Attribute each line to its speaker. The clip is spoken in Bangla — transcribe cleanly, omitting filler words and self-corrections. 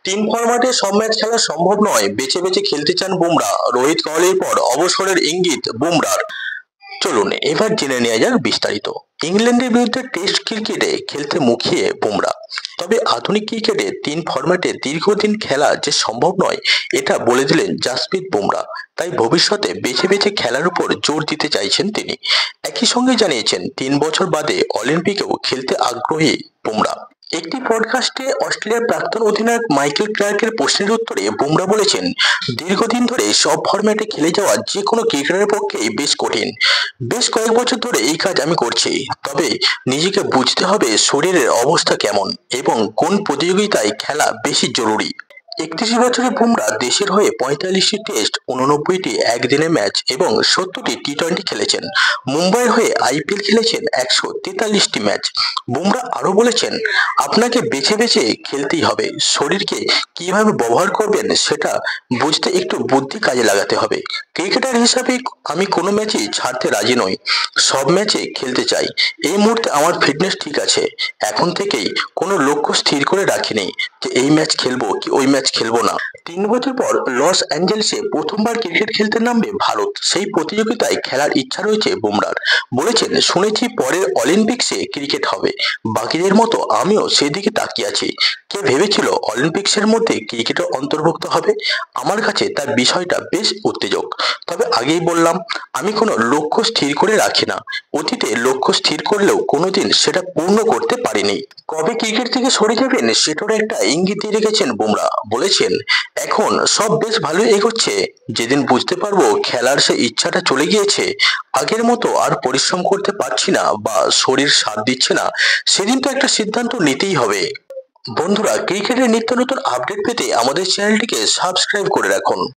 Speaker 1: তিন ফরম্যাটে সব ম্যাচ খেলা সম্ভব নয়, বেছে বেছে খেলতে চান বুমরা। রোহিত কোহলির পর অবসরের ইঙ্গিত বুমরার। চলুন এবার জেনে নেওয়া যাক বিস্তারিত। ইংল্যান্ডের বিরুদ্ধে টেস্ট ক্রিকেটে খেলতে মুখিয়ে বুমরা। তবে আধুনিক ক্রিকেটে তিন ফরম্যাটে দীর্ঘদিন খেলা যে সম্ভব নয়, এটা বলে দিলেন জাসপ্রীত বুমরা। তাই ভবিষ্যতে বেছে বেছে খেলার উপর জোর দিতে চাইছেন তিনি। একই সঙ্গে জানিয়েছেন ৩ বছর বাদে অলিম্পিকেও খেলতে আগ্রহী বুমরা। একটি পডকাস্টে অস্ট্রেলিয়ার প্রাক্তন অধিনায়ক মাইকেল ক্লার্কের প্রশ্নের উত্তরে বুমরা বলেছেন, দীর্ঘদিন ধরে সব ফরম্যাটে খেলে যাওয়া যে কোনো ক্রিকেটারের পক্ষেই বেশ কঠিন। বেশ কয়েক বছর ধরে এই কাজ আমি করছি। তবে নিজেকে বুঝতে হবে শরীরের অবস্থা কেমন এবং কোন প্রতিযোগিতায় খেলা বেশি জরুরি। ৩১ বছরের বুমরা দেশের হয়ে ৪৫টি টেস্ট, ৮৯টি একদিনের ম্যাচ এবং ৭০টি টি-টোয়েন্টি খেলেছেন। মুম্বাইয়ের হয়ে আইপিএল খেলেছেন ১৪৩টি ম্যাচ। বুমরা আরো বলেছেন, আপনাকে বেছে বেছে খেলতেই হবে। শরীরকে কিভাবে ব্যবহার করবেন সেটা বুঝতে একটু বুদ্ধি কাজে লাগাতে হবে। ক্রিকেটার হিসাবে আমি কোনো ম্যাচই ছাড়তে রাজি নই। সব ম্যাচে খেলতে চাই। এই মুহূর্তে আমার ফিটনেস ঠিক আছে। এখন থেকেই কোনো লক্ষ্য স্থির করে রাখিনি যে এই ম্যাচ খেলবো কি ওই ম্যাচ খেলবো না। ৩ বছর পর লস অ্যাঞ্জেলেসে প্রথমবার ক্রিকেট খেলতে নামবে ভারত। সেই প্রতিযোগিতায় খেলার ইচ্ছা রয়েছে বুমরার। বলেছেন, শুনেছি পরের অলিম্পিক্সে ক্রিকেট হবে। বাকিদের মতো আমিও সেদিকে তাকিয়ে আছি। কে ভেবেছিল অলিম্পিক্সের মধ্যে ক্রিকেটও অন্তর্ভুক্ত হবে? আমার কাছে তার বিষয়টা বেশ উত্তেজক। তবে আগেই বললাম, আমি কোনো লক্ষ্য স্থির করে রাখি না। অতীতে লক্ষ্য স্থির করলেও কোনোদিন সেটা পূর্ণ করতে পারিনি। কবে ক্রিকেট থেকে সরে যাবেন সেটারও একটা ইঙ্গিত দিয়ে রেখেছেন বুমরা। বলেছেন, এখন সব বেশ ভালোই এগোচ্ছে। যেদিন বুঝতে পারবো খেলার সে ইচ্ছাটা চলে গিয়েছে, আগের মতো আর পরিশ্রম করতে পারছি না বা শরীর সাথ দিচ্ছে না, সেদিন তো একটা সিদ্ধান্ত নিতেই হবে। বন্ধুরা, ক্রিকেটের নিত্য নতুন আপডেট পেতে আমাদের চ্যানেলটিকে সাবস্ক্রাইব করে রাখুন।